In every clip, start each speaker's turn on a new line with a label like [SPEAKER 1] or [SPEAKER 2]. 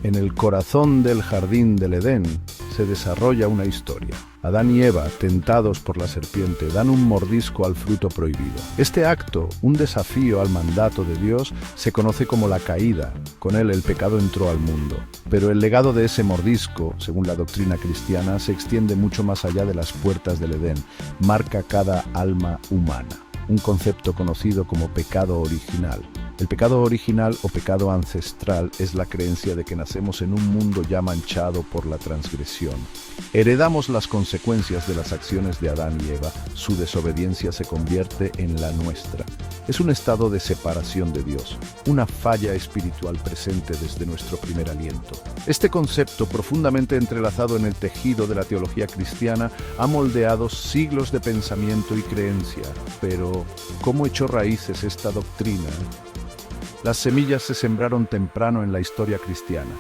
[SPEAKER 1] En el corazón del jardín del Edén se desarrolla una historia. Adán y Eva, tentados por la serpiente, dan un mordisco al fruto prohibido. Este acto, un desafío al mandato de Dios, se conoce como la caída. Con él el pecado entró al mundo. Pero el legado de ese mordisco, según la doctrina cristiana, se extiende mucho más allá de las puertas del Edén. Marca cada alma humana. Un concepto conocido como pecado original. El pecado original o pecado ancestral es la creencia de que nacemos en un mundo ya manchado por la transgresión. Heredamos las consecuencias de las acciones de Adán y Eva. Su desobediencia se convierte en la nuestra. Es un estado de separación de Dios, una falla espiritual presente desde nuestro primer aliento. Este concepto, profundamente entrelazado en el tejido de la teología cristiana, ha moldeado siglos de pensamiento y creencia. Pero, ¿cómo echó raíces esta doctrina? Las semillas se sembraron temprano en la historia cristiana.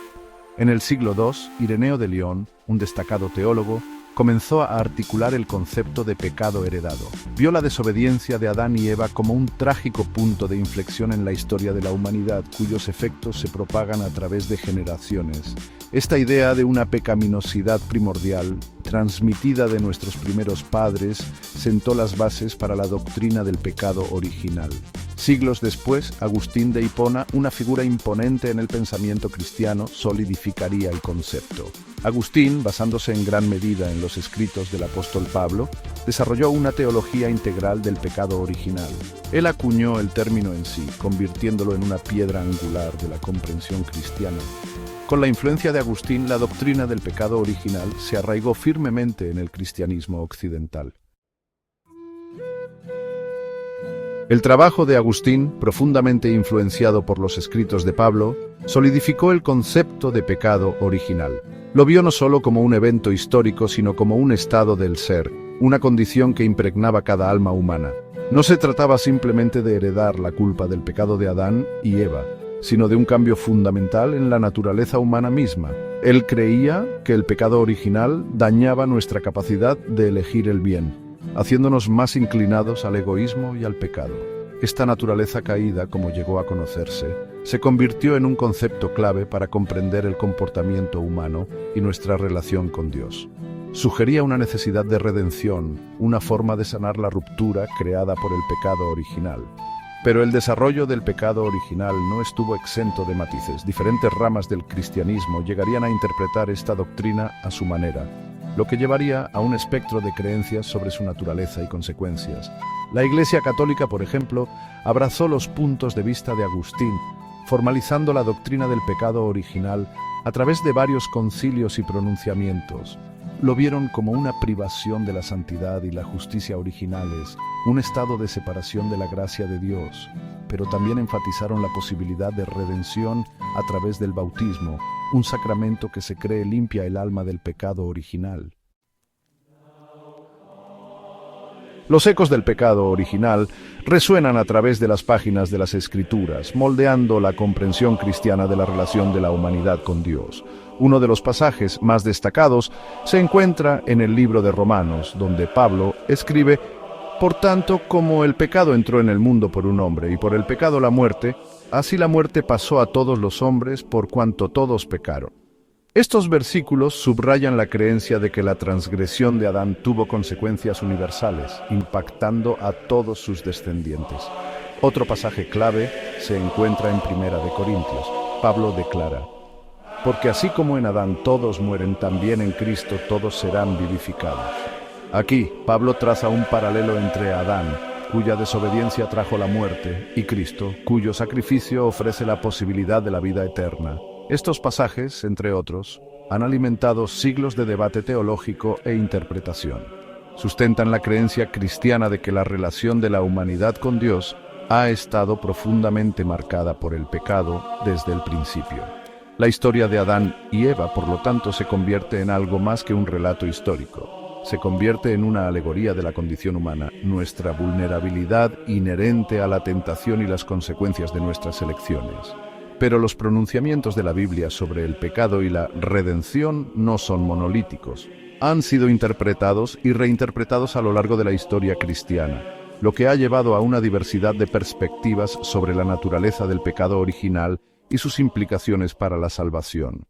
[SPEAKER 1] En el siglo II, Ireneo de León, un destacado teólogo, comenzó a articular el concepto de pecado heredado. Vio la desobediencia de Adán y Eva como un trágico punto de inflexión en la historia de la humanidad, cuyos efectos se propagan a través de generaciones. Esta idea de una pecaminosidad primordial, transmitida de nuestros primeros padres, sentó las bases para la doctrina del pecado original. Siglos después, Agustín de Hipona, una figura imponente en el pensamiento cristiano, solidificaría el concepto. Agustín, basándose en gran medida en los escritos del apóstol Pablo, desarrolló una teología integral del pecado original. Él acuñó el término en sí, convirtiéndolo en una piedra angular de la comprensión cristiana. Con la influencia de Agustín, la doctrina del pecado original se arraigó firmemente en el cristianismo occidental. El trabajo de Agustín, profundamente influenciado por los escritos de Pablo, solidificó el concepto de pecado original. Lo vio no solo como un evento histórico, sino como un estado del ser, una condición que impregnaba cada alma humana. No se trataba simplemente de heredar la culpa del pecado de Adán y Eva, sino de un cambio fundamental en la naturaleza humana misma. Él creía que el pecado original dañaba nuestra capacidad de elegir el bien, haciéndonos más inclinados al egoísmo y al pecado. Esta naturaleza caída, como llegó a conocerse, se convirtió en un concepto clave para comprender el comportamiento humano y nuestra relación con Dios. Sugería una necesidad de redención, una forma de sanar la ruptura creada por el pecado original. Pero el desarrollo del pecado original no estuvo exento de matices. Diferentes ramas del cristianismo llegarían a interpretar esta doctrina a su manera, lo que llevaría a un espectro de creencias sobre su naturaleza y consecuencias. La Iglesia Católica, por ejemplo, abrazó los puntos de vista de Agustín, formalizando la doctrina del pecado original a través de varios concilios y pronunciamientos. Lo vieron como una privación de la santidad y la justicia originales, un estado de separación de la gracia de Dios, pero también enfatizaron la posibilidad de redención a través del bautismo, un sacramento que se cree limpia el alma del pecado original. Los ecos del pecado original resuenan a través de las páginas de las Escrituras, moldeando la comprensión cristiana de la relación de la humanidad con Dios. Uno de los pasajes más destacados se encuentra en el libro de Romanos, donde Pablo escribe: «Por tanto, como el pecado entró en el mundo por un hombre, y por el pecado la muerte, así la muerte pasó a todos los hombres por cuanto todos pecaron». Estos versículos subrayan la creencia de que la transgresión de Adán tuvo consecuencias universales, impactando a todos sus descendientes. Otro pasaje clave se encuentra en Primera de Corintios. Pablo declara: «Porque así como en Adán todos mueren, también en Cristo todos serán vivificados». Aquí, Pablo traza un paralelo entre Adán, cuya desobediencia trajo la muerte, y Cristo, cuyo sacrificio ofrece la posibilidad de la vida eterna. Estos pasajes, entre otros, han alimentado siglos de debate teológico e interpretación. Sustentan la creencia cristiana de que la relación de la humanidad con Dios ha estado profundamente marcada por el pecado desde el principio. La historia de Adán y Eva, por lo tanto, se convierte en algo más que un relato histórico. Se convierte en una alegoría de la condición humana, nuestra vulnerabilidad inherente a la tentación y las consecuencias de nuestras elecciones. Pero los pronunciamientos de la Biblia sobre el pecado y la redención no son monolíticos. Han sido interpretados y reinterpretados a lo largo de la historia cristiana. lo que ha llevado a una diversidad de perspectivas sobre la naturaleza del pecado original y sus implicaciones para la salvación.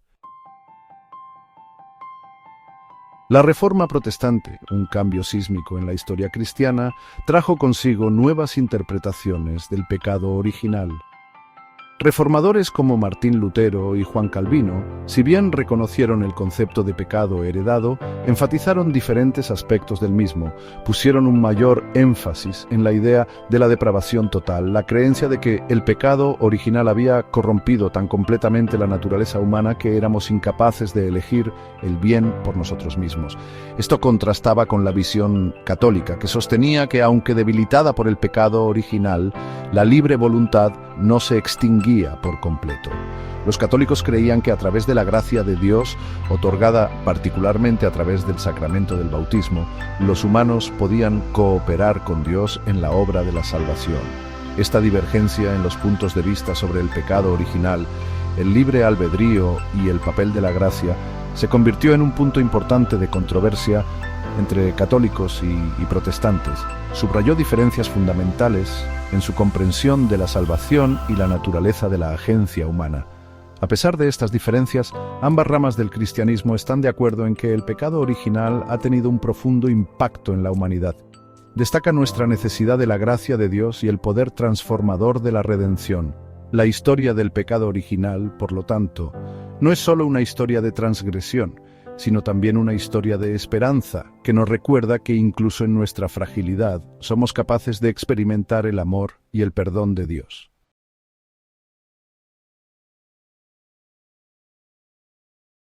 [SPEAKER 1] La Reforma Protestante, un cambio sísmico en la historia cristiana, trajo consigo nuevas interpretaciones del pecado original. Reformadores como Martín Lutero y Juan Calvino, si bien reconocieron el concepto de pecado heredado, enfatizaron diferentes aspectos del mismo, pusieron un mayor énfasis en la idea de la depravación total, la creencia de que el pecado original había corrompido tan completamente la naturaleza humana que éramos incapaces de elegir el bien por nosotros mismos. Esto contrastaba con la visión católica, que sostenía que, aunque debilitada por el pecado original, la libre voluntad no se extinguía por completo. Los católicos creían que a través de la gracia de Dios, otorgada particularmente a través del sacramento del bautismo, los humanos podían cooperar con Dios en la obra de la salvación. Esta divergencia en los puntos de vista sobre el pecado original, el libre albedrío y el papel de la gracia se convirtió en un punto importante de controversia entre católicos y protestantes. Subrayó diferencias fundamentales en su comprensión de la salvación y la naturaleza de la agencia humana. A pesar de estas diferencias, ambas ramas del cristianismo están de acuerdo en que el pecado original ha tenido un profundo impacto en la humanidad. Destaca nuestra necesidad de la gracia de Dios y el poder transformador de la redención. La historia del pecado original, por lo tanto, no es solo una historia de transgresión, sino también una historia de esperanza, que nos recuerda que incluso en nuestra fragilidad somos capaces de experimentar el amor y el perdón de Dios.